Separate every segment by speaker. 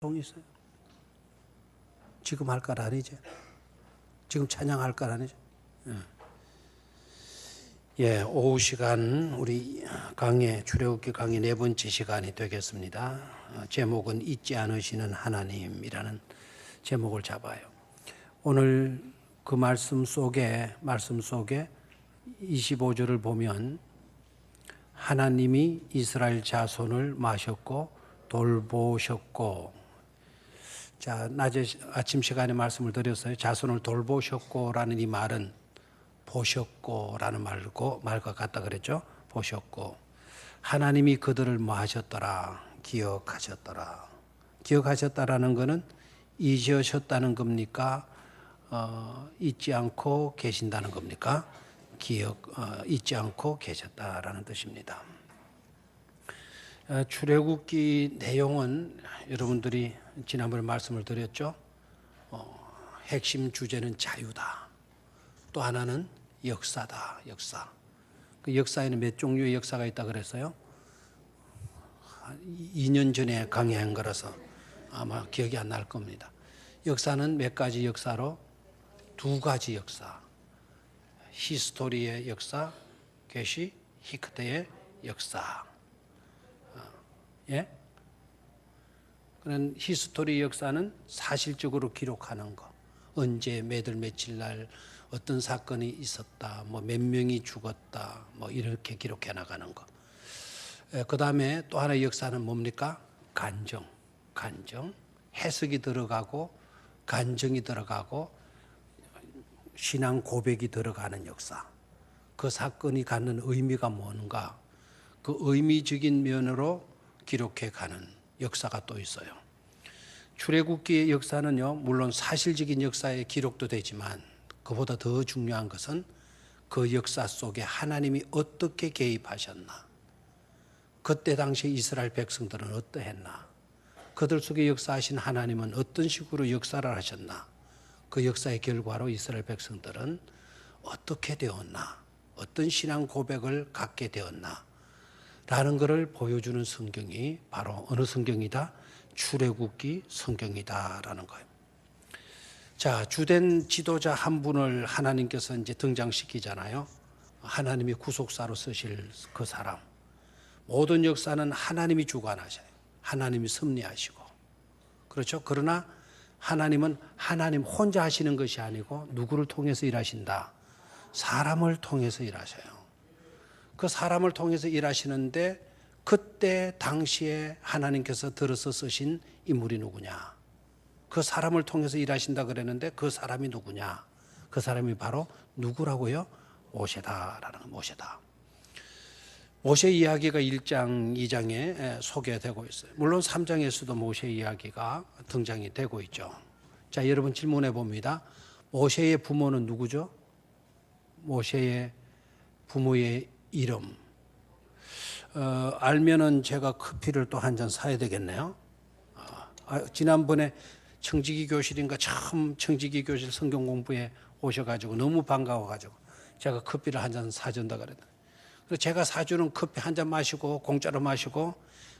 Speaker 1: 동 있어요. 지금 할 것 아니죠. 지금 찬양할 것 아니죠. 예, 오후 시간 우리 강의 출애굽기 강의 네 번째 시간이 되겠습니다. 제목은 잊지 않으시는 하나님이라는 제목을 잡아요. 오늘 그 말씀 속에 25절을 보면 하나님이 이스라엘 자손을 마셨고 돌보셨고, 자, 낮에 아침 시간에 말씀을 드렸어요. 자손을 돌보셨고라는 이 말은 보셨고라는 말과 같다 그랬죠. 보셨고, 하나님이 그들을 뭐 하셨더라? 기억하셨더라. 기억하셨다라는 것은 잊으셨다는 겁니까? 잊지 않고 계신다는 겁니까? 잊지 않고 계셨다라는 뜻입니다. 출애굽기 내용은 여러분들이 지난번에 말씀을 드렸죠. 핵심 주제는 자유다. 또 하나는 역사다. 역사. 그 역사에는 몇 종류의 역사가 있다 그랬어요? 2년 전에 강의한 거라서 아마 기억이 안 날 겁니다. 역사는 몇 가지 역사로? 두 가지 역사. 히스토리의 역사, 게시 히크테의 역사. 예? 그런 히스토리 역사는 사실적으로 기록하는 거. 언제 몇월 며칠 날 어떤 사건이 있었다, 뭐 몇 명이 죽었다, 뭐 이렇게 기록해 나가는 거. 그 다음에 또 하나의 역사는 뭡니까? 간정. 해석이 들어가고 간정이 들어가고 신앙 고백이 들어가는 역사. 그 사건이 갖는 의미가 뭔가, 그 의미적인 면으로 기록해 가는 역사가 또 있어요. 출애굽기의 역사는요, 물론 사실적인 역사의 기록도 되지만 그보다 더 중요한 것은 그 역사 속에 하나님이 어떻게 개입하셨나, 그때 당시 이스라엘 백성들은 어떠했나, 그들 속에 역사하신 하나님은 어떤 식으로 역사를 하셨나, 그 역사의 결과로 이스라엘 백성들은 어떻게 되었나, 어떤 신앙 고백을 갖게 되었나 라는 것을 보여주는 성경이 바로 어느 성경이다? 출애굽기 성경이다라는 거예요. 자, 주된 지도자 한 분을 하나님께서 이제 등장시키잖아요. 하나님이 구속사로 쓰실 그 사람. 모든 역사는 하나님이 주관하셔요. 하나님이 섭리하시고. 그렇죠? 그러나 하나님은 하나님 혼자 하시는 것이 아니고 누구를 통해서 일하신다? 사람을 통해서 일하셔요. 그 사람을 통해서 일하시는데 그때 당시에 하나님께서 들어서 쓰신 인물이 누구냐? 그 사람을 통해서 일하신다 그랬는데 그 사람이 누구냐? 그 사람이 바로 누구라고요? 모세다라는 거, 모세다. 모세 이야기가 1장, 2장에 소개되고 있어요. 물론 3장에서도 모세 이야기가 등장이 되고 있죠. 자, 여러분 질문해 봅니다. 모세의 부모는 누구죠? 모세의 부모의 이름. 알면은 제가 커피를 또 한 잔 사야 되겠네요. 지난번에 청지기 교실인가 처음 청지기 교실 성경 공부에 오셔가지고 너무 반가워가지고 제가 커피를 한 잔 사준다 그랬더니, 그래서 제가 사주는 커피 한 잔 마시고 공짜로 마시고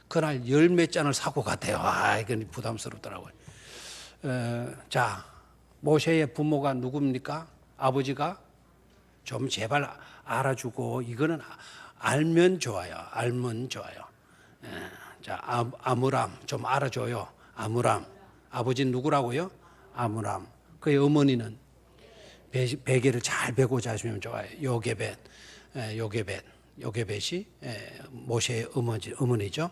Speaker 1: 그날 열 몇 잔을 사고 갔대요. 이건 부담스럽더라고요. 자, 모세의 부모가 누굽니까? 아버지가 좀 제발 알아주고, 이거는 알면 좋아요. 알면 좋아요. 자, 아므람 좀 알아줘요. 아므람. 아버지는 누구라고요? 아므람. 그의 어머니는 베개를 잘 베고 자시면 좋아요. 요게벳이 모세의 어머니죠.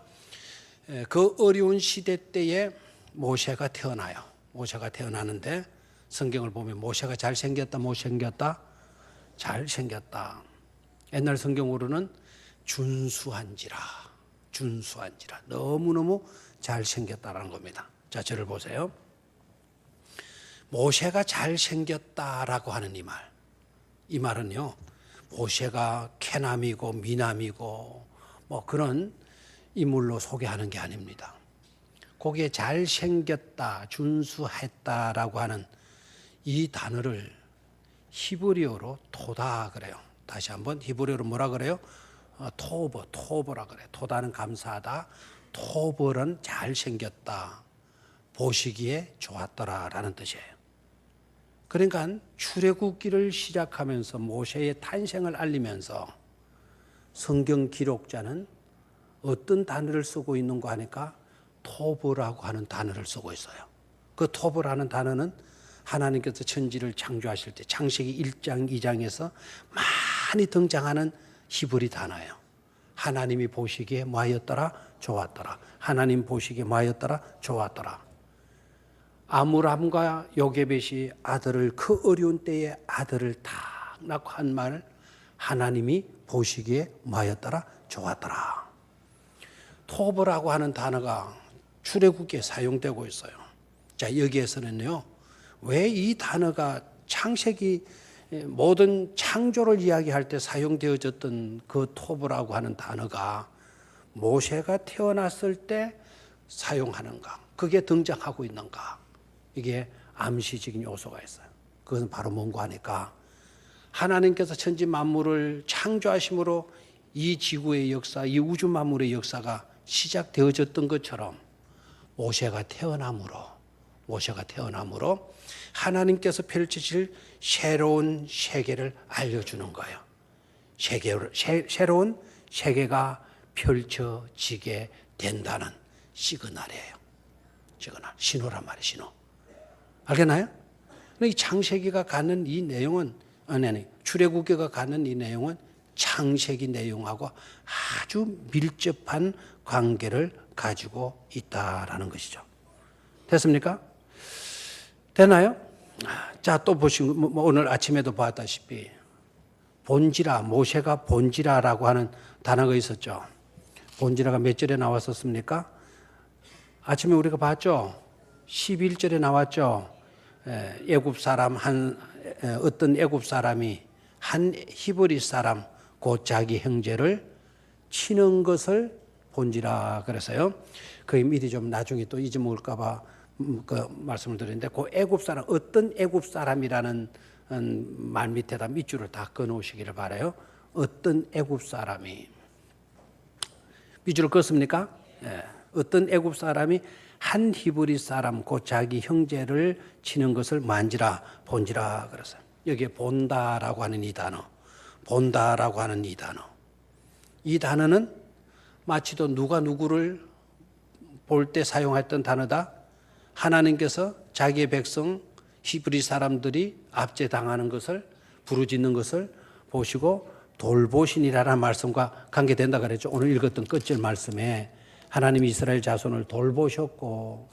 Speaker 1: 그 어려운 시대 때에 모세가 태어나요. 모세가 태어나는데 성경을 보면 모세가 잘생겼다, 못생겼다? 잘생겼다. 옛날 성경으로는 준수한지라. 너무너무 잘생겼다라는 겁니다. 자, 저를 보세요. 모세가 잘생겼다라고 하는 이 말은요, 모세가 캐남이고 미남이고 뭐 그런 인물로 소개하는 게 아닙니다. 거기에 잘생겼다, 준수했다라고 하는 이 단어를 히브리어로 토다 그래요. 다시 한번 히브리어로 뭐라 그래요? 토버라 그래요. 토다는 감사하다, 토벌은 잘생겼다, 보시기에 좋았더라라는 뜻이에요. 그러니까 출애굽기를 시작하면서 모세의 탄생을 알리면서 성경 기록자는 어떤 단어를 쓰고 있는가 하니까 토브라고 하는 단어를 쓰고 있어요. 그 토브라는 단어는 하나님께서 천지를 창조하실 때 창세기 1장, 2장에서 많이 등장하는 히브리 단어예요. 하나님이 보시기에 뭐하였더라? 좋았더라. 하나님 보시기에 뭐하였더라? 좋았더라. 아므람과 요게벳이 아들을 그 어려운 때에 아들을 딱 낳고 한 말 하나님이 보시기에 뭐하였더라? 좋았더라. 토브라고 하는 단어가 출애굽기에 사용되고 있어요. 자, 여기에서는요. 왜 이 단어가 창세기 모든 창조를 이야기할 때 사용되어졌던 그 토브라고 하는 단어가 모세가 태어났을 때 사용하는가? 그게 등장하고 있는가? 이게 암시적인 요소가 있어요. 그것은 바로 뭔가 하니까 하나님께서 천지 만물을 창조하심으로 이 지구의 역사, 이 우주 만물의 역사가 시작되어졌던 것처럼 모세가 태어남으로 하나님께서 펼치실 새로운 세계를 알려주는 거예요. 새로운 세계가 펼쳐지게 된다는 시그널이에요. 시그널, 신호란 말이에요. 신호. 알겠나요? 이 창세기가 갖는 이 내용은 출애굽기가 갖는 이 내용은 창세기 내용하고 아주 밀접한 관계를 가지고 있다라는 것이죠. 됐습니까? 되나요? 자, 또 보시고 오늘 아침에도 봤다시피 본지라, 모세가 본지라라고 하는 단어가 있었죠. 본지라가 몇 절에 나왔었습니까? 아침에 우리가 봤죠. 11절에 나왔죠. 애굽 사람 어떤 애굽 사람이 한 히브리 사람 곧 자기 형제를 치는 것을 본지라 그래서요. 그 미리 좀 나중에 또 잊어먹을까봐 그 말씀을 드렸는데 그 애굽 사람 어떤 애굽 사람이라는 말 밑에다 밑줄을 다 끊어오시기를 바라요. 어떤 애굽 사람이 밑줄을 긋습니까? 어떤 애굽 사람이 한 히브리 사람 곧 자기 형제를 치는 것을 만지라 본지라 그랬어요. 여기에 본다라고 하는 이 단어, 본다라고 하는 이 단어, 이 단어는 마치도 누가 누구를 볼 때 사용했던 단어다. 하나님께서 자기의 백성 히브리 사람들이 압제당하는 것을 부르짖는 것을 보시고 돌보시니라는 말씀과 관계된다 그랬죠. 오늘 읽었던 끝절 말씀에 하나님이 이스라엘 자손을 돌보셨고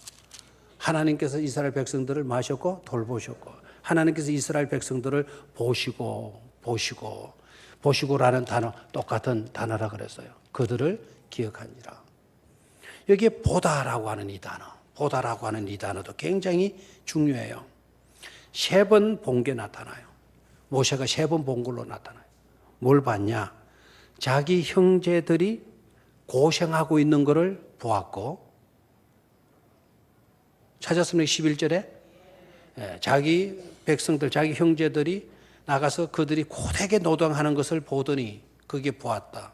Speaker 1: 하나님께서 이스라엘 백성들을 마셨고 돌보셨고 하나님께서 이스라엘 백성들을 보시고라는 단어 똑같은 단어라 그랬어요. 그들을 기억하니라. 여기에 보다라고 하는 이 단어도 굉장히 중요해요. 3번 본 게 나타나요. 모세가 3번 본 걸로 나타나요. 뭘 봤냐? 자기 형제들이 고생하고 있는 것을 보았고 찾았습니까? 11절에 자기 백성들, 자기 형제들이 나가서 그들이 고되게 노동하는 것을 보더니 그게 보았다.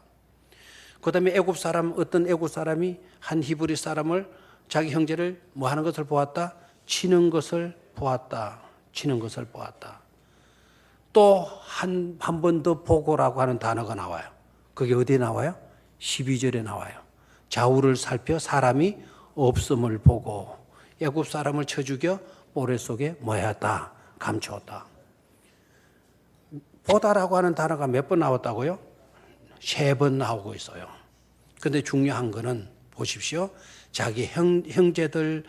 Speaker 1: 그 다음에 어떤 애굽 사람이 한 히브리 사람을 자기 형제를 뭐 하는 것을 보았다? 치는 것을 보았다. 또 한 번 더 보고라고 하는 단어가 나와요. 그게 어디에 나와요? 12절에 나와요. 좌우를 살펴 사람이 없음을 보고 애굽 사람을 쳐 죽여 모래 속에 뭐였다? 감추었다. 보다라고 하는 단어가 몇 번 나왔다고요? 3번 나오고 있어요. 그런데 중요한 거는 보십시오. 자기 형제들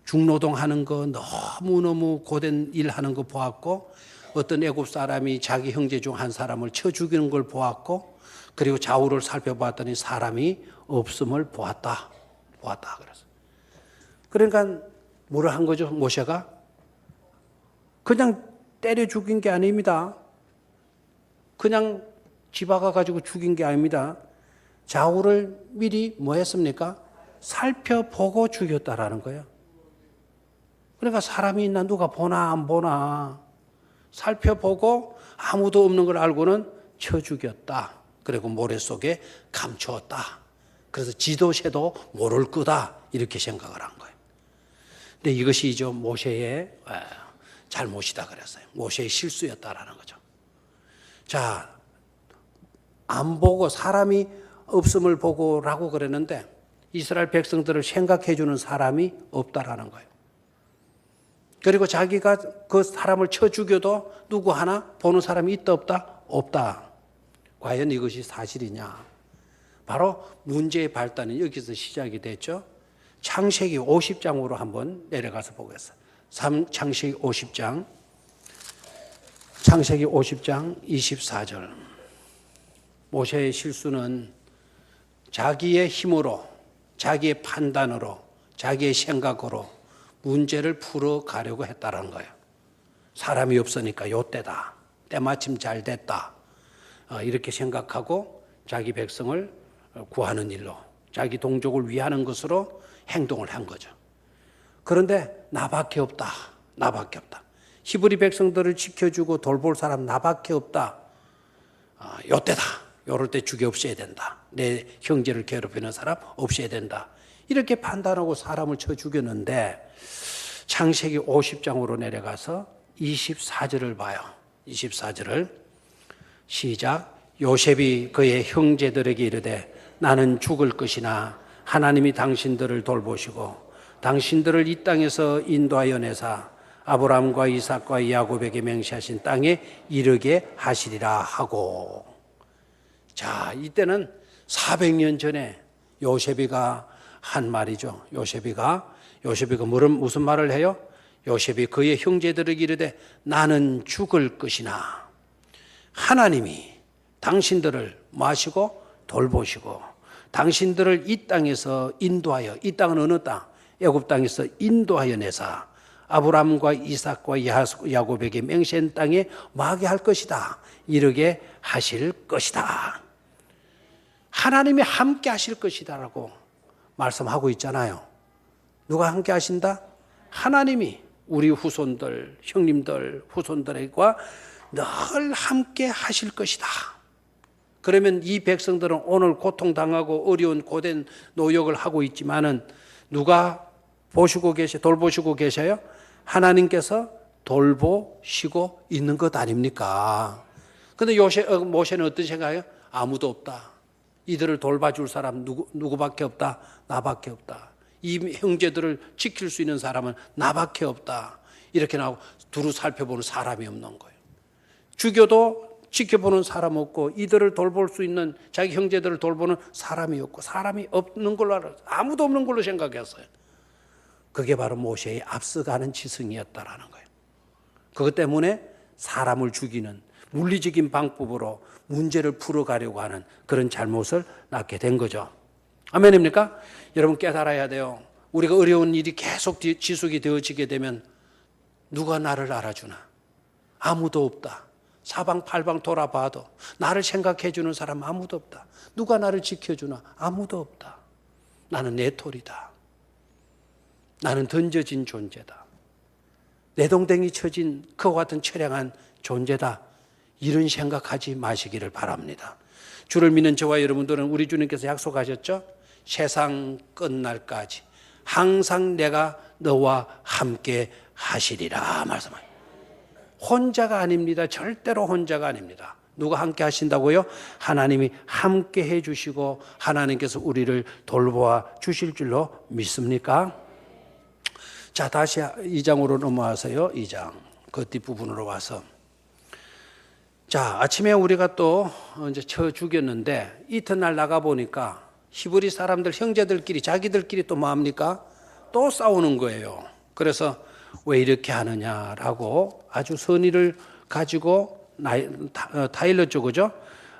Speaker 1: 중노동하는 거 너무너무 고된 일하는 거 보았고 어떤 애굽 사람이 자기 형제 중 한 사람을 쳐 죽이는 걸 보았고 그리고 좌우를 살펴봤더니 사람이 없음을 보았다 그랬어요. 그러니까 뭐를 한 거죠? 모세가 그냥 때려 죽인 게 아닙니다. 그냥 집어가 가지고 죽인 게 아닙니다. 좌우를 미리 뭐 했습니까? 살펴보고 죽였다라는 거예요. 그러니까 사람이 있나 누가 보나 안 보나 살펴보고 아무도 없는 걸 알고는 쳐 죽였다. 그리고 모래 속에 감추었다. 그래서 지도 새도 모를 거다 이렇게 생각을 한 거예요. 근데 이것이 모세의 잘못이다 그랬어요. 모세의 실수였다라는 거죠. 자, 안 보고 사람이 없음을 보고라고 그랬는데 이스라엘 백성들을 생각해 주는 사람이 없다라는 거예요. 그리고 자기가 그 사람을 쳐 죽여도 누구 하나 보는 사람이 있다 없다? 없다. 과연 이것이 사실이냐? 바로 문제의 발단은 여기서 시작이 됐죠. 창세기 50장으로 한번 내려가서 보겠습니다. 창세기 50장 24절. 모세의 실수는 자기의 힘으로, 자기의 판단으로, 자기의 생각으로 문제를 풀어가려고 했다는 거예요. 사람이 없으니까 요때다. 때마침 잘 됐다. 이렇게 생각하고 자기 백성을 구하는 일로, 자기 동족을 위하는 것으로 행동을 한 거죠. 그런데 나밖에 없다. 나밖에 없다. 히브리 백성들을 지켜주고 돌볼 사람 나밖에 없다. 요때다. 요럴 때 죽여 없애야 된다. 내 형제를 괴롭히는 사람 없애야 된다. 이렇게 판단하고 사람을 쳐 죽였는데 창세기 50장으로 내려가서 24절을 봐요. 24절을 시작. 요셉이 그의 형제들에게 이르되 나는 죽을 것이나 하나님이 당신들을 돌보시고 당신들을 이 땅에서 인도하여 내사 아브라함과 이삭과 야곱에게 맹세하신 땅에 이르게 하시리라 하고. 자, 이때는 400년 전에 요셉이가 한 말이죠. 요셉이가 무슨 말을 해요? 요셉이 그의 형제들에게 이르되 나는 죽을 것이나 하나님이 당신들을 마시고 돌보시고 당신들을 이 땅에서 인도하여, 이 땅은 어느 땅? 애굽 땅에서 인도하여 내사 아브라함과 이삭과 야곱에게 맹세한 땅에 마게 할 것이다. 이르게 하실 것이다. 하나님이 함께 하실 것이다라고 말씀하고 있잖아요. 누가 함께 하신다? 하나님이 우리 후손들, 형님들, 후손들과 늘 함께 하실 것이다. 그러면 이 백성들은 오늘 고통당하고 어려운 고된 노역을 하고 있지만은 누가 돌보시고 계셔요? 하나님께서 돌보시고 있는 것 아닙니까? 그런데 모세는 어떤 생각이에요? 아무도 없다. 이들을 돌봐줄 사람 누구밖에 없다. 나밖에 없다. 이 형제들을 지킬 수 있는 사람은 나밖에 없다. 이렇게 나오고 두루 살펴보는 사람이 없는 거예요. 죽여도 지켜보는 사람 없고 이들을 돌볼 수 있는 자기 형제들을 돌보는 사람이 없고 사람이 없는 걸로 알아요. 아무도 없는 걸로 생각했어요. 그게 바로 모세의 앞서가는 지성이었다라는 거예요. 그것 때문에 사람을 죽이는 물리적인 방법으로 문제를 풀어가려고 하는 그런 잘못을 낳게 된 거죠. 아멘입니까? 여러분 깨달아야 돼요. 우리가 어려운 일이 계속 지속이 되어지게 되면 누가 나를 알아주나? 아무도 없다. 사방팔방 돌아봐도 나를 생각해 주는 사람 아무도 없다. 누가 나를 지켜주나? 아무도 없다. 나는 내 톨이다. 나는 던져진 존재다. 내동댕이 쳐진 그와 같은 처량한 존재다. 이런 생각하지 마시기를 바랍니다. 주를 믿는 저와 여러분들은 우리 주님께서 약속하셨죠? 세상 끝날까지 항상 내가 너와 함께 하시리라 말씀하세요. 혼자가 아닙니다. 절대로 혼자가 아닙니다. 누가 함께 하신다고요? 하나님이 함께 해주시고 하나님께서 우리를 돌보아 주실 줄로 믿습니까? 자, 다시 2장으로 넘어와서요. 2장 그 뒷부분으로 와서 자, 아침에 우리가 또 이제 쳐 죽였는데 이튿날 나가 보니까 히브리 사람들 형제들끼리 자기들끼리 또 뭐합니까? 또 싸우는 거예요. 그래서 왜 이렇게 하느냐라고 아주 선의를 가지고 타일렀죠, 그죠?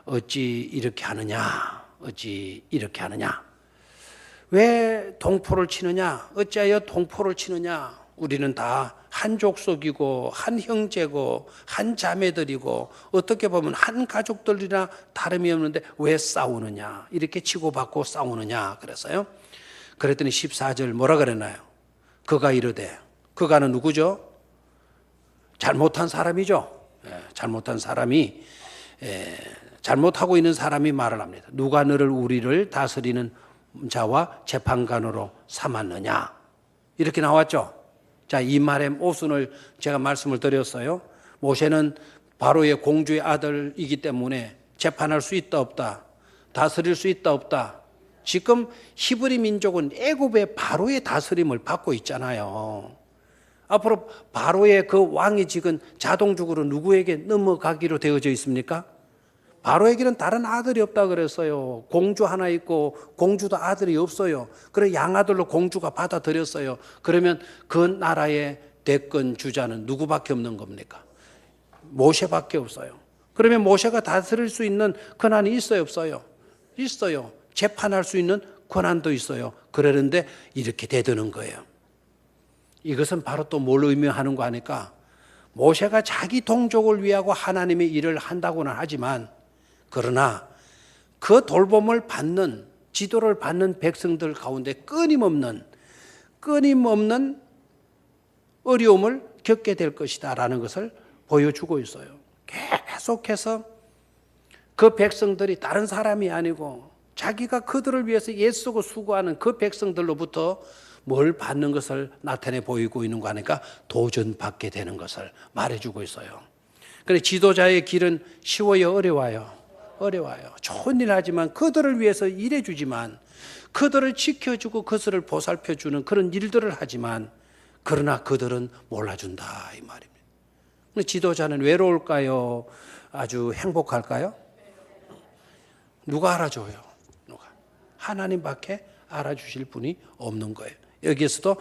Speaker 1: 어찌 이렇게 하느냐? 어찌 이렇게 하느냐? 왜 동포를 치느냐? 어찌하여 동포를 치느냐? 우리는 다 한 족속이고 한 형제고 한 자매들이고 어떻게 보면 한 가족들이나 다름이 없는데 왜 싸우느냐? 이렇게 치고받고 싸우느냐? 그래서요. 그랬더니 14절 뭐라 그랬나요? 그가 이르되, 그가는 누구죠? 잘못한 사람이죠. 잘못한 사람이 잘못하고 있는 사람이 말을 합니다. 누가 너를 우리를 다스리는 자와 재판관으로 삼았느냐? 이렇게 나왔죠. 자, 이 말의 모순을 제가 말씀을 드렸어요. 모세는 바로의 공주의 아들이기 때문에 재판할 수 있다 없다, 다스릴 수 있다 없다. 지금 히브리 민족은 애굽의 바로의 다스림을 받고 있잖아요. 앞으로 바로의 그 왕의 직은 자동적으로 누구에게 넘어가기로 되어져 있습니까? 바로에게는 다른 아들이 없다 그랬어요. 공주 하나 있고 공주도 아들이 없어요. 그래 양아들로 공주가 받아들였어요. 그러면 그 나라의 대권 주자는 누구밖에 없는 겁니까? 모세밖에 없어요. 그러면 모세가 다스릴 수 있는 권한이 있어요, 없어요? 있어요. 재판할 수 있는 권한도 있어요. 그러는데 이렇게 대드는 거예요. 이것은 바로 또 뭘 의미하는 거 아니까? 모세가 자기 동족을 위하고 하나님의 일을 한다고는 하지만, 그러나 그 돌봄을 받는, 지도를 받는 백성들 가운데 끊임없는 어려움을 겪게 될 것이다라는 것을 보여주고 있어요. 계속해서 그 백성들이 다른 사람이 아니고 자기가 그들을 위해서 애쓰고 수고하는 그 백성들로부터 뭘 받는 것을 나타내 보이고 있는 거 아니까 도전받게 되는 것을 말해주고 있어요. 그래 지도자의 길은 쉬워요, 어려워요? 어려워요. 좋은 일 하지만 그들을 위해서 일해주지만, 그들을 지켜주고 그들을 보살펴주는 그런 일들을 하지만, 그러나 그들은 몰라준다 이 말입니다. 지도자는 외로울까요? 아주 행복할까요? 누가 알아줘요? 누가? 하나님밖에 알아주실 분이 없는 거예요. 여기에서도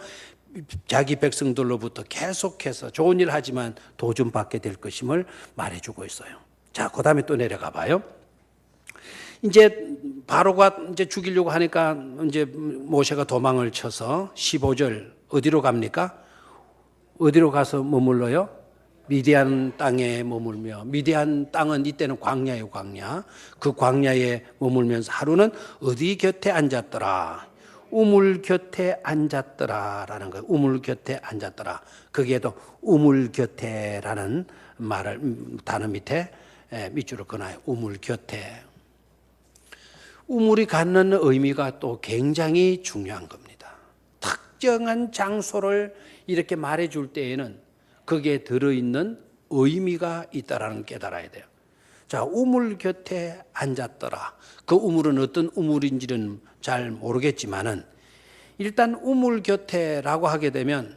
Speaker 1: 자기 백성들로부터 계속해서 좋은 일 하지만 도전받게 될 것임을 말해주고 있어요. 자, 그 다음에 또 내려가 봐요. 이제 바로가 이제 죽이려고 하니까 이제 모세가 도망을 쳐서 15절 어디로 갑니까? 어디로 가서 머물러요? 미디안 땅에 머물며, 미디안 땅은 이때는 광야예요, 광야. 그 광야에 머물면서 하루는 어디 곁에 앉았더라? 우물 곁에 앉았더라라는 거예요. 우물 곁에 앉았더라. 거기에도 우물 곁에라는 말을 단어 밑에 밑줄을 그어놔요. 우물 곁에. 우물이 갖는 의미가 또 굉장히 중요한 겁니다. 특정한 장소를 이렇게 말해줄 때에는 거기에 들어있는 의미가 있다라는 걸 깨달아야 돼요. 자, 우물 곁에 앉았더라. 그 우물은 어떤 우물인지는 잘 모르겠지만은 일단 우물 곁에라고 하게 되면,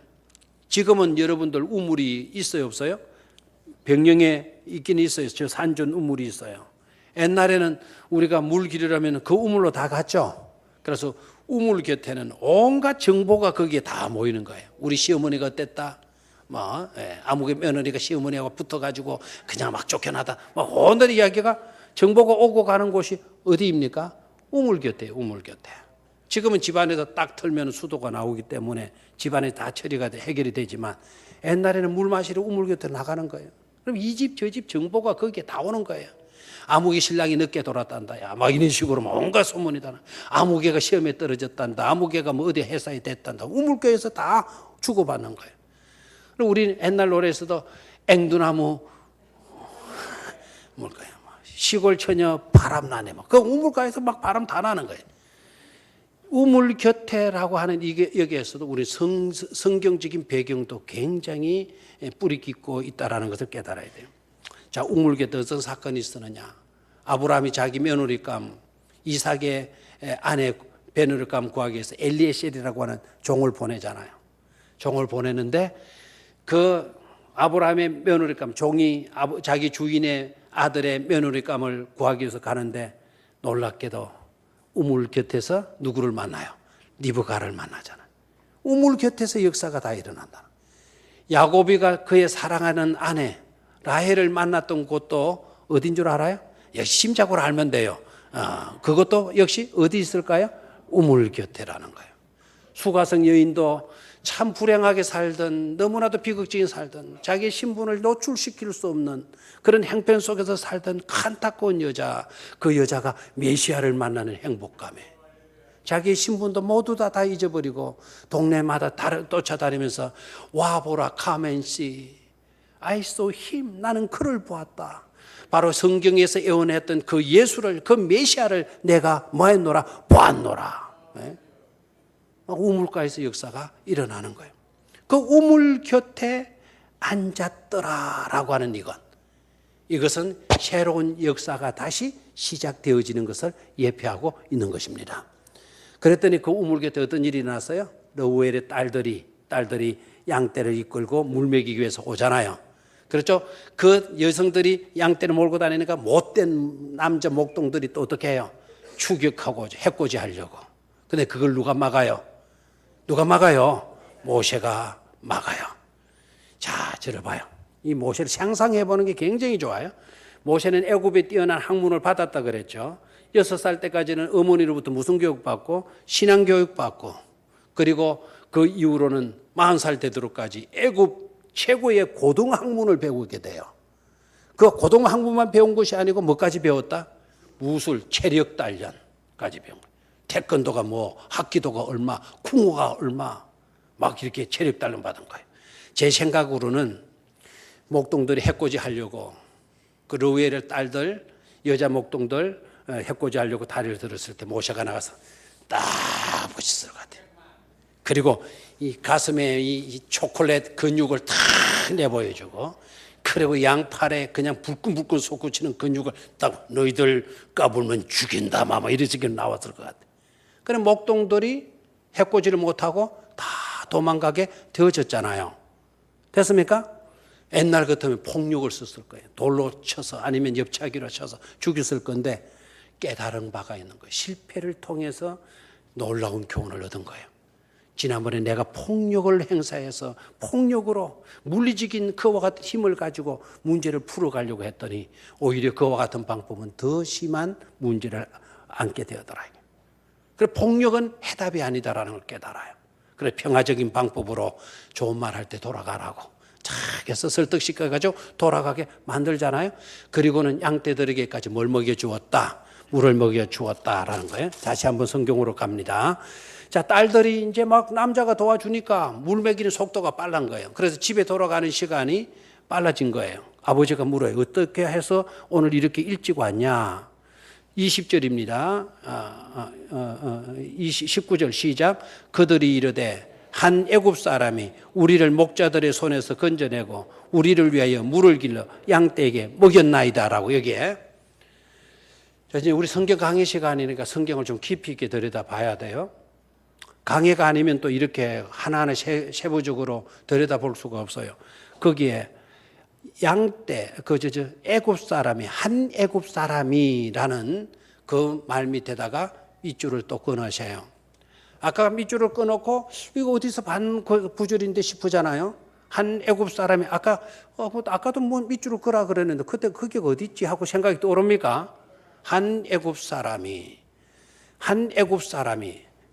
Speaker 1: 지금은 여러분들 우물이 있어요, 없어요? 병영에 있긴 있어요. 저 산전 우물이 있어요. 옛날에는 우리가 물 기르려면 그 우물로 다 갔죠. 그래서 우물 곁에는 온갖 정보가 거기에 다 모이는 거예요. 우리 시어머니가 어땠다, 아무개 며느리가 시어머니하고 붙어가지고 그냥 막 쫓겨나다, 온갖 이야기가 정보가 오고 가는 곳이 어디입니까? 우물 곁에요, 우물 곁에. 지금은 집안에서 딱 털면 수도가 나오기 때문에 집안에 다 처리가 해결이 되지만, 옛날에는 물 마시러 우물 곁에 나가는 거예요. 그럼 이 집 저 집 정보가 거기에 다 오는 거예요. 아무개 신랑이 늦게 돌아단다, 야, 막 이런 식으로 온갖 소문이다. 아무개가 시험에 떨어졌단다, 아무개가 뭐 어디 회사에 됐단다. 우물교에서 다 주고받는 거예요. 그리고 우리 옛날 노래에서도 앵두나무 뭘까요? 시골 처녀 바람 나네. 그 우물가에서 막 바람 다 나는 거예요. 우물 곁에라고 하는 이게 여기에서도 우리 성경적인 배경도 굉장히 뿌리 깊고 있다라는 것을 깨달아야 돼요. 자, 우물 곁에 어떤 사건이 있었느냐? 아브라함이 자기 며느리감 이삭의 아내 며느리감 구하기 위해서 엘리에셀이라고 하는 종을 보내잖아요. 종을 보내는데 그 아브라함의 며느리감 종이 자기 주인의 아들의 며느리감을 구하기 위해서 가는데, 놀랍게도 우물 곁에서 누구를 만나요? 리브가를 만나잖아요. 우물 곁에서 역사가 다 일어난다. 야곱이가 그의 사랑하는 아내 라헬을 만났던 곳도 어딘 줄 알아요? 역시 심작으로 알면 돼요. 그것도 역시 어디 있을까요? 우물 곁에라는 거예요. 수가성 여인도 참 불행하게 살던, 너무나도 비극적인 살던, 자기의 신분을 노출시킬 수 없는 그런 형편 속에서 살던 안타까운 여자, 그 여자가 메시아를 만나는 행복감에 자기의 신분도 모두 다 잊어버리고 동네마다 쫓아다니면서 와보라, come and see, I saw him, 나는 그를 보았다. 바로 성경에서 예언했던 그 예수를, 그 메시아를 내가 뭐했노라? 보았노라. 네? 우물가에서 역사가 일어나는 거예요. 그 우물 곁에 앉았더라라고 하는 이것은 새로운 역사가 다시 시작되어지는 것을 예표하고 있는 것입니다. 그랬더니 그 우물 곁에 어떤 일이 일어났어요? 러우엘의 딸들이 양떼를 이끌고 물 먹이기 위해서 오잖아요. 그렇죠? 그 여성들이 양떼를 몰고 다니니까 못된 남자 목동들이 또 어떻게 해요? 추격하고 해코지 하려고. 근데 그걸 누가 막아요? 누가 막아요? 모세가 막아요. 자, 저를 봐요. 이 모세를 상상해 보는 게 굉장히 좋아요. 모세는 애굽에 뛰어난 학문을 받았다 그랬죠. 6살 때까지는 어머니로부터 무슨 교육 받고 신앙 교육 받고, 그리고 그 이후로는 40살 되도록까지 애굽 최고의 고등학문을 배우게 돼요. 그 고등학문만 배운 것이 아니고 뭐까지 배웠다? 무술, 체력 단련까지 배운 거예요. 태권도가 뭐, 합기도가 얼마, 쿵호가 얼마, 막 이렇게 체력 단련 받은 거예요. 제 생각으로는 목동들이 해코지 하려고, 그 러우엘의 딸들, 여자 목동들 해코지 하려고 다리를 들었을 때 모세가 나가서 딱 붙였을 것 같아요. 그리고 이 가슴에 이 초콜릿 근육을 탁 내보여주고, 그리고 양팔에 그냥 불끈불끈 솟구치는 근육을 딱 너희들 까불면 죽인다 마마 이런 식으로 나왔을 것 같아요. 그래 목동들이 해코지를 못하고 다 도망가게 되어졌잖아요. 됐습니까? 옛날 같으면 폭력을 썼을 거예요. 돌로 쳐서 아니면 옆차기로 쳐서 죽였을 건데 깨달은 바가 있는 거예요. 실패를 통해서 놀라운 교훈을 얻은 거예요. 지난번에 내가 폭력을 행사해서 폭력으로 물리적인 그와 같은 힘을 가지고 문제를 풀어가려고 했더니 오히려 그와 같은 방법은 더 심한 문제를 안게 되더라고요. 그래서 폭력은 해답이 아니다라는 걸 깨달아요. 그래서 평화적인 방법으로 좋은 말 할 때 돌아가라고 착해서 설득시켜가지고 돌아가게 만들잖아요. 그리고는 양떼들에게까지 뭘 먹여주었다, 물을 먹여주었다라는 거예요. 다시 한번 성경으로 갑니다. 자, 딸들이 이제 막 남자가 도와주니까 물 먹이는 속도가 빠른 거예요. 그래서 집에 돌아가는 시간이 빨라진 거예요. 아버지가 물어요. 어떻게 해서 오늘 이렇게 일찍 왔냐? 20절입니다. 19절 시작. 그들이 이르되 한 애굽 사람이 우리를 목자들의 손에서 건져내고 우리를 위하여 물을 길러 양떼에게 먹였나이다라고 여기에. 자, 이제 우리 성경 강의 시간이니까 성경을 좀 깊이 있게 들여다봐야 돼요. 강의가 아니면 또 이렇게 하나하나 세부적으로 들여다볼 수가 없어요. 거기에 양떼, 애굽 사람이, 한 애굽 사람이라는 그 말 밑에다가 밑줄을 또 끊으셔요. 아까 밑줄을 끊었고, 이거 어디서 반 구절인데 싶으잖아요. 한 애굽 사람이, 아까도 뭐 밑줄을 그라 그랬는데, 그때 그게 어디 있지 하고 생각이 떠오릅니까? 한 애굽 사람이.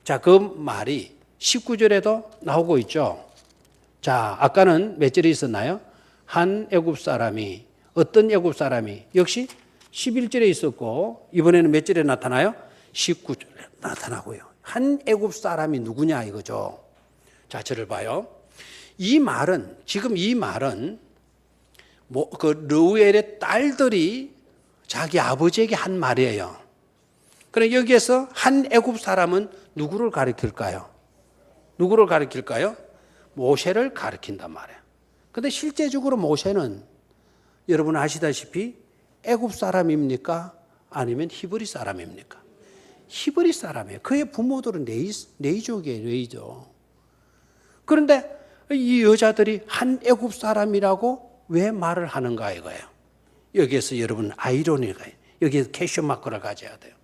Speaker 1: 자, 그 말이 19절에도 나오고 있죠. 자, 아까는 몇 절에 있었나요? 한 애굽 사람이, 어떤 애굽 사람이, 역시 11절에 있었고, 이번에는 몇 절에 나타나요? 19절에 나타나고요. 한 애굽 사람이 누구냐 이거죠. 자, 저를 봐요. 지금 이 말은 그 러우엘의 딸들이 자기 아버지에게 한 말이에요. 그럼 여기에서 한 애굽 사람은 누구를 가리킬까요? 모세를 가리킨단 말이에요. 근데 실제적으로 모세는 여러분 아시다시피 애굽 사람입니까? 아니면 히브리 사람입니까? 히브리 사람이에요. 그의 부모들은 네이족이에요, 네이족. 그런데 이 여자들이 한 애굽 사람이라고 왜 말을 하는가 이거예요. 여기에서 여러분 아이러니가, 여기에서 퀘스천 마크를 가져야 돼요.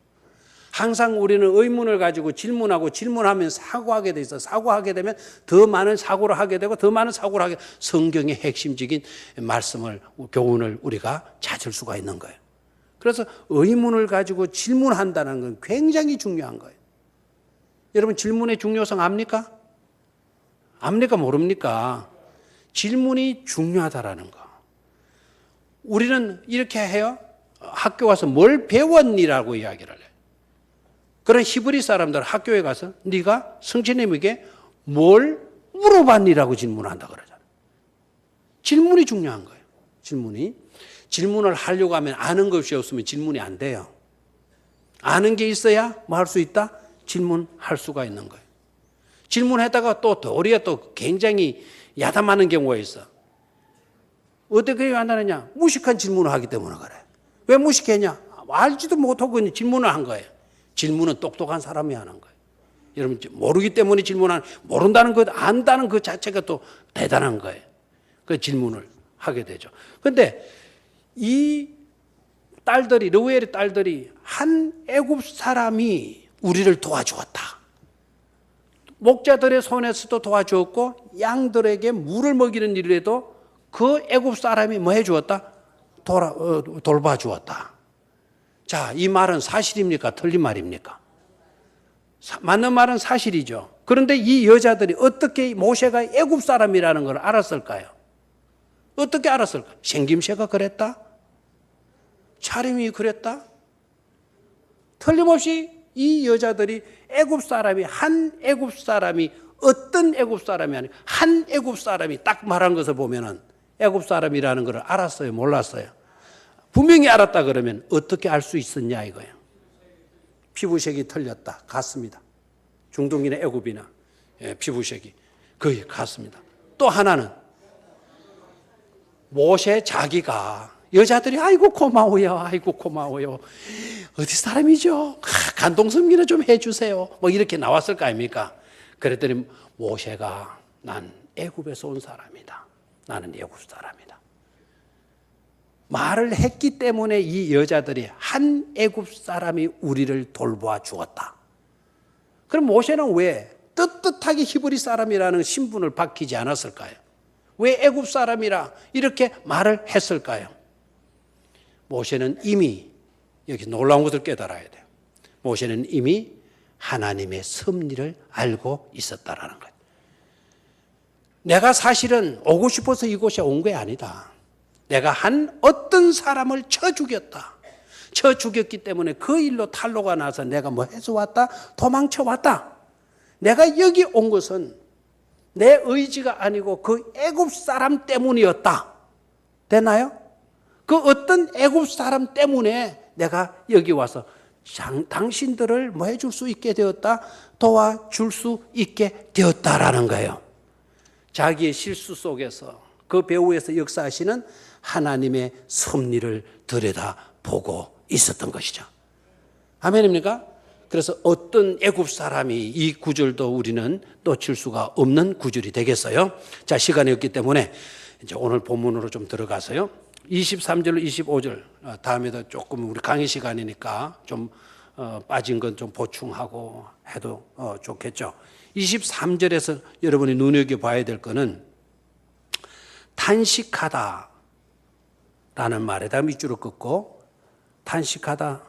Speaker 1: 항상 우리는 의문을 가지고 질문하면 사고하게 돼 있어. 사고하게 되면 더 많은 사고를 하게 되고 더 많은 사고를 하게, 성경의 핵심적인 말씀을, 교훈을 우리가 찾을 수가 있는 거예요. 그래서 의문을 가지고 질문한다는 건 굉장히 중요한 거예요. 여러분 질문의 중요성 압니까? 압니까? 모릅니까? 질문이 중요하다라는 거. 우리는 이렇게 해요. 학교 가서 뭘 배웠니라고 이야기를 해요. 그런 히브리 사람들 학교에 가서 네가 성신님에게 뭘 물어봤니라고 질문한다 그러잖아요. 질문이 중요한 거예요. 질문을 하려고 하면 아는 것이 없으면 질문이 안 돼요. 아는 게 있어야 뭐 할 수 있다? 질문할 수가 있는 거예요. 질문했다가 또 도리어 또 굉장히 야단맞는 경우가 있어. 어떻게 야단하냐? 무식한 질문을 하기 때문에 그래. 왜 무식했냐? 알지도 못하고 그냥 질문을 한 거예요. 질문은 똑똑한 사람이 하는 거예요. 여러분 모르기 때문에 질문하는, 모른다는 것, 안다는 그 자체가 또 대단한 거예요. 그 질문을 하게 되죠. 그런데 이 딸들이, 르우엘의 딸들이 한 애굽 사람이 우리를 도와주었다. 목자들의 손에서도 도와주었고 양들에게 물을 먹이는 일에도 그 애굽 사람이 뭐 해주었다? 돌봐주었다. 자, 이 말은 사실입니까? 틀린 말입니까? 맞는 말은 사실이죠. 그런데 이 여자들이 어떻게 모세가 애굽 사람이라는 걸 알았을까요? 어떻게 알았을까? 생김새가 그랬다? 차림이 그랬다? 틀림없이 이 여자들이 애굽 사람이, 한 애굽 사람이, 어떤 애굽 사람이 아니고 한 애굽 사람이 딱 말한 것을 보면은 애굽 사람이라는 걸 알았어요? 몰랐어요? 분명히 알았다 그러면 어떻게 알 수 있었냐 이거예요. 피부색이 틀렸다. 같습니다. 중동이나 애굽이나 피부색이 거의 같습니다. 또 하나는 모세 자기가, 여자들이 아이고 고마워요, 아이고 고마워요, 어디 사람이죠? 간동성기나 좀 해주세요. 뭐 이렇게 나왔을 거 아닙니까? 그랬더니 모세가 난 애굽에서 온 사람이다. 나는 애굽 사람이다. 말을 했기 때문에 이 여자들이 한 애굽 사람이 우리를 돌보아 주었다. 그럼 모세는 왜 떳떳하게 히브리 사람이라는 신분을 밝히지 않았을까요? 왜 애굽 사람이라 이렇게 말을 했을까요? 모세는 이미, 여기 놀라운 것을 깨달아야 돼요. 모세는 이미 하나님의 섭리를 알고 있었다라는 거예요. 내가 사실은 오고 싶어서 이곳에 온 게 아니다. 내가 한 어떤 사람을 쳐 죽였다. 쳐 죽였기 때문에 그 일로 탈로가 나서 내가 뭐 해서 왔다? 도망쳐 왔다. 내가 여기 온 것은 내 의지가 아니고 그 애굽 사람 때문이었다. 됐나요? 그 어떤 애굽 사람 때문에 내가 여기 와서 당신들을 뭐 해줄 수 있게 되었다? 도와줄 수 있게 되었다라는 거예요. 자기의 실수 속에서 그 배후에서 역사하시는 하나님의 섭리를 들여다보고 있었던 것이죠. 아멘입니까? 그래서 어떤 애굽 사람이, 이 구절도 우리는 놓칠 수가 없는 구절이 되겠어요. 자, 시간이 없기 때문에 이제 오늘 본문으로 좀 들어가서요. 23절, 25절 다음에도 조금 우리 강의 시간이니까 좀 빠진 건 좀 보충하고 해도 좋겠죠. 23절에서 여러분이 눈여겨봐야 될 거는 탄식하다 라는 말에다 밑줄을 긋고, 탄식하다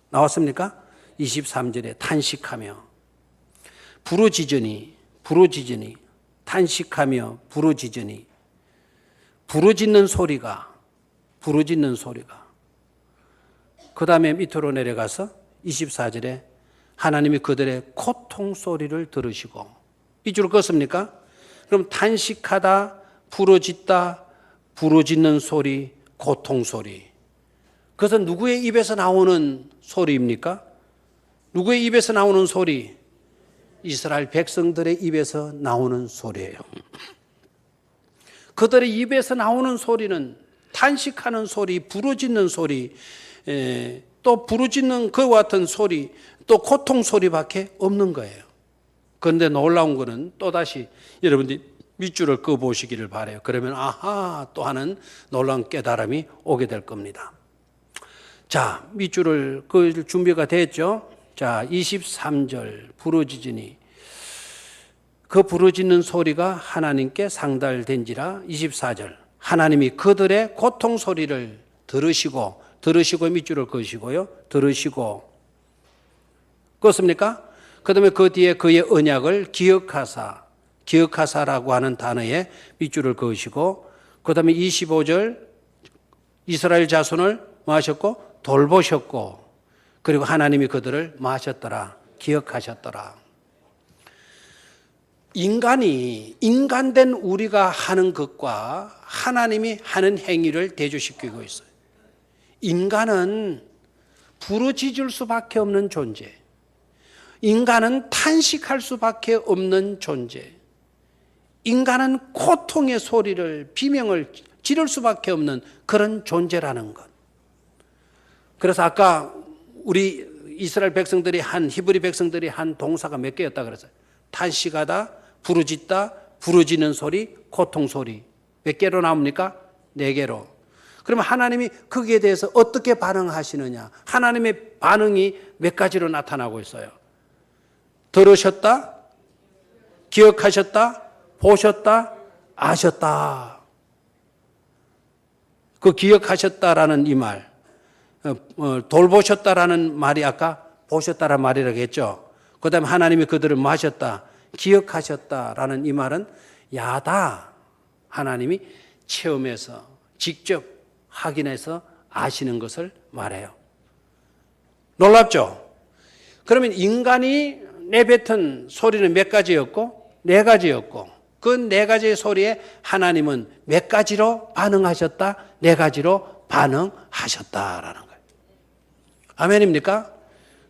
Speaker 1: 나왔습니까? 23절에 탄식하며 부르짖으니, 탄식하며 부르짖으니, 부르짖는 소리가, 그 다음에 밑으로 내려가서 24절에 하나님이 그들의 고통 소리를 들으시고, 밑줄을 긋습니까? 그럼 탄식하다, 부르짖다, 부르짖는 소리, 고통 소리. 그것은 누구의 입에서 나오는 소리입니까? 누구의 입에서 나오는 소리? 이스라엘 백성들의 입에서 나오는 소리예요. 그들의 입에서 나오는 소리는 탄식하는 소리, 부르짖는 소리, 또 부르짖는 그와 같은 소리, 또 고통 소리밖에 없는 거예요. 그런데 놀라운 거는 또다시 여러분들이 밑줄을 그어보시기를 바라요. 그러면 아하, 또 하는 놀라운 깨달음이 오게 될 겁니다. 자, 밑줄을 그을 준비가 됐죠? 자, 23절 부르짖으니, 그 부르짖는 소리가 하나님께 상달된지라. 24절 하나님이 그들의 고통 소리를 들으시고 밑줄을 그으시고요. 들으시고, 그렇습니까? 그 다음에 그 뒤에 그의 언약을 기억하사라고 하는 단어에 밑줄을 그으시고, 그 다음에 25절 이스라엘 자손을 뭐 하셨고? 돌보셨고, 그리고 하나님이 그들을 뭐 하셨더라? 기억하셨더라. 인간된 우리가 하는 것과 하나님이 하는 행위를 대조시키고 있어요. 인간은 부르짖을 수밖에 없는 존재, 인간은 탄식할 수밖에 없는 존재, 인간은 고통의 소리를, 비명을 지를 수밖에 없는 그런 존재라는 것. 그래서 아까 우리 이스라엘 백성들이 히브리 백성들이 한 동사가 몇 개였다 그랬어요. 탄식하다, 부르짖다, 부르짖는 소리, 고통 소리. 몇 개로 나옵니까? 4개로. 그러면 하나님이 거기에 대해서 어떻게 반응하시느냐? 하나님의 반응이 몇 가지로 나타나고 있어요. 들으셨다, 기억하셨다, 보셨다, 아셨다. 그 기억하셨다라는 이 말, 돌보셨다라는 말이 아까 보셨다라는 말이라고 했죠. 그 다음에 하나님이 그들을 뭐 하셨다, 기억하셨다라는 이 말은 야다. 하나님이 체험해서 직접 확인해서 아시는 것을 말해요. 놀랍죠? 그러면 인간이 내뱉은 소리는 몇 가지였고 4가지였고 그 4가지의 소리에 하나님은 몇 가지로 반응하셨다? 4가지로 반응하셨다라는 거예요. 아멘입니까?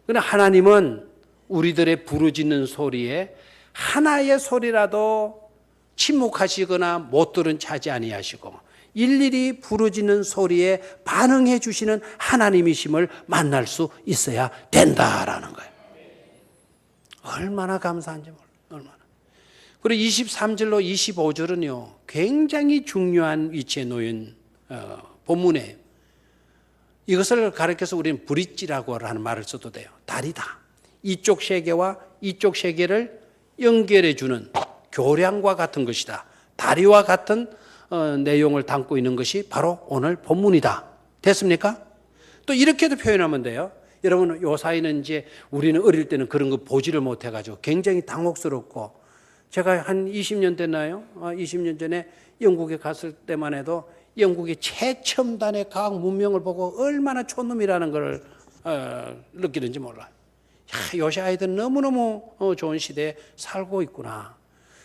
Speaker 1: 그러나 하나님은 우리들의 부르짖는 소리에 하나의 소리라도 침묵하시거나 못 들은 차지 아니하시고 일일이 부르짖는 소리에 반응해 주시는 하나님이심을 만날 수 있어야 된다라는 거예요. 얼마나 감사한지 몰라요. 얼마나. 그리고 23절로 25절은요. 굉장히 중요한 위치에 놓인 본문이에요. 이것을 가르쳐서 우리는 브릿지라고 하는 말을 써도 돼요. 다리다. 이쪽 세계와 이쪽 세계를 연결해 주는 교량과 같은 것이다. 다리와 같은 내용을 담고 있는 것이 바로 오늘 본문이다. 됐습니까? 또 이렇게도 표현하면 돼요. 여러분 요사이는 이제 우리는 어릴 때는 그런 거 보지를 못해가지고 굉장히 당혹스럽고 제가 한 20년 됐나요? 20년 전에 영국에 갔을 때만 해도 영국의 최첨단의 과학 문명을 보고 얼마나 촌놈이라는 걸 느끼는지 몰라요. 요새 아이들 너무너무 좋은 시대에 살고 있구나.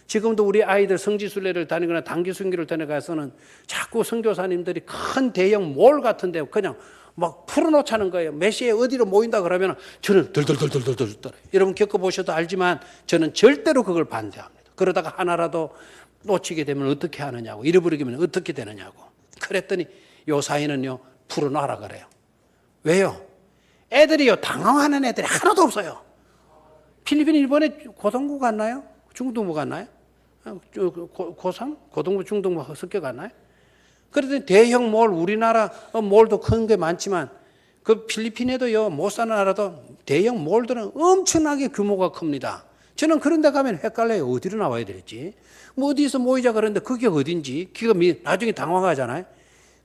Speaker 1: 지금도 우리 아이들 성지순례를 다니거나 단기순교를 다녀가서는 자꾸 선교사님들이 큰 대형 몰 같은 데 그냥 막 풀어놓자는 거예요. 몇 시에 어디로 모인다 그러면 저는 덜덜덜덜덜덜 떨어요. 여러분 겪어보셔도 알지만 저는 절대로 그걸 반대합니다. 그러다가 하나라도 놓치게 되면 어떻게 하느냐고, 잃어버리면 어떻게 되느냐고. 그랬더니 요사이는요 풀어놔라 그래요. 왜요? 애들이요 당황하는 애들이 하나도 없어요. 필리핀 일본에 고등부 갔나요? 중등부 갔나요? 고3? 고등부 중등부 섞여 갔나요? 그랬더니 대형 몰, 우리나라 몰도 큰 게 많지만 그 필리핀에도요 못 사는 나라도 대형 몰들은 엄청나게 규모가 큽니다. 저는 그런 데 가면 헷갈려요. 어디로 나와야 될지. 뭐 어디서 모이자 그러는데 그게 어딘지 기가 나중에 당황하잖아요.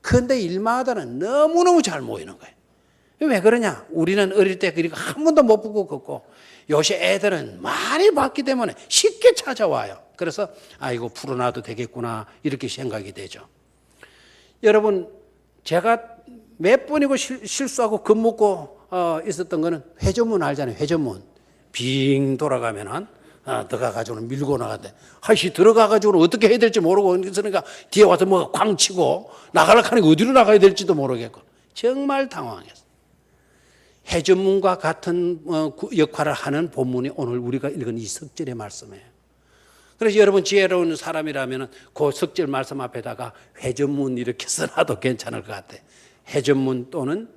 Speaker 1: 그런데 일마다는 너무너무 잘 모이는 거예요. 왜 그러냐? 우리는 어릴 때 그리고 한 번도 못 보고 걷고 요새 애들은 많이 봤기 때문에 쉽게 찾아와요. 그래서 이거 풀어놔도 되겠구나 이렇게 생각이 되죠. 여러분 제가 몇 번이고 실수하고 겁먹고 있었던 거는 회전문 알잖아요. 회전문 빙 돌아가면은 들어가가지고는 밀고 나가는데 하시 들어가가지고는 어떻게 해야 될지 모르고 그러니까 뒤에 와서 뭐가 꽝 치고 나가려고 하니까 어디로 나가야 될지도 모르겠고 정말 당황했어요. 회전문과 같은 역할을 하는 본문이 오늘 우리가 읽은 이 석절의 말씀이에요. 그래서 여러분 지혜로운 사람이라면 그 석절 말씀 앞에다가 회전문 이렇게 써놔도 괜찮을 것 같아요. 회전문 또는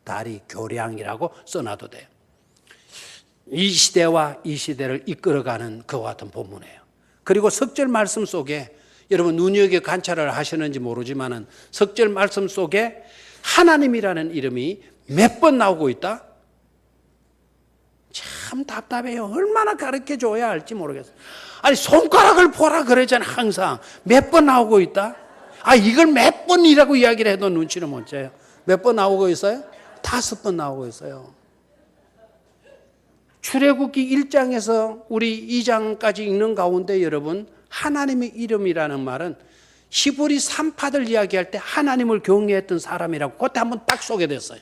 Speaker 1: 다리 교량이라고 써놔도 돼요. 이 시대와 이 시대를 이끌어가는 그와 같은 본문이에요. 그리고 석절 말씀 속에 여러분 눈여겨 관찰을 하시는지 모르지만은 석절 말씀 속에 하나님이라는 이름이 몇 번 나오고 있다? 참 답답해요. 얼마나 가르쳐 줘야 할지 모르겠어요. 아니 손가락을 보라 그러잖아. 항상 몇 번 나오고 있다? 이걸 몇 번이라고 이야기를 해도 눈치를 못 채요. 몇 번 나오고 있어요? 5번 나오고 있어요. 출애굽기 1장에서 우리 2장까지 읽는 가운데 여러분 하나님의 이름이라는 말은 히브리 3파들 이야기할 때 하나님을 경외했던 사람이라고 그때 한번 딱 소개됐어요.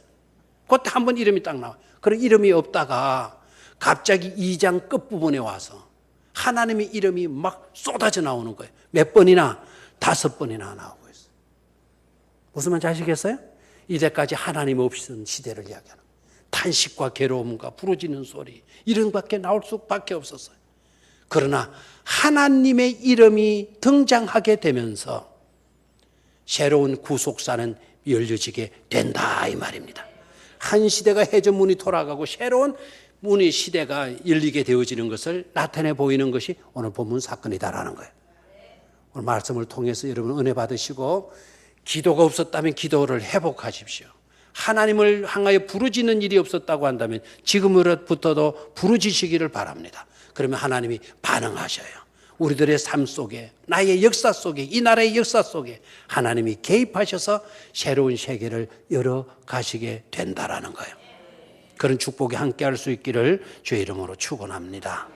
Speaker 1: 그때 한번 이름이 딱 나와요. 그런 이름이 없다가 갑자기 2장 끝부분에 와서 하나님의 이름이 막 쏟아져 나오는 거예요. 몇 번이나? 5번이나 나오고 있어요. 무슨 말인지 아시겠어요? 이제까지 하나님 없이는 시대를 이야기하는 거예요. 탄식과 괴로움과 부르짖는 소리 이런 밖에 나올 수밖에 없었어요. 그러나 하나님의 이름이 등장하게 되면서 새로운 구속사는 열려지게 된다 이 말입니다. 한 시대가 해전문이 돌아가고 새로운 문의 시대가 열리게 되어지는 것을 나타내 보이는 것이 오늘 본문 사건이다라는 거예요. 오늘 말씀을 통해서 여러분 은혜 받으시고 기도가 없었다면 기도를 회복하십시오. 하나님을 향하여 부르짖는 일이 없었다고 한다면 지금으로부터도 부르짖으시기를 바랍니다. 그러면 하나님이 반응하셔요. 우리들의 삶 속에, 나의 역사 속에, 이 나라의 역사 속에 하나님이 개입하셔서 새로운 세계를 열어가시게 된다라는 거예요. 그런 축복이 함께할 수 있기를 주의 이름으로 축원합니다.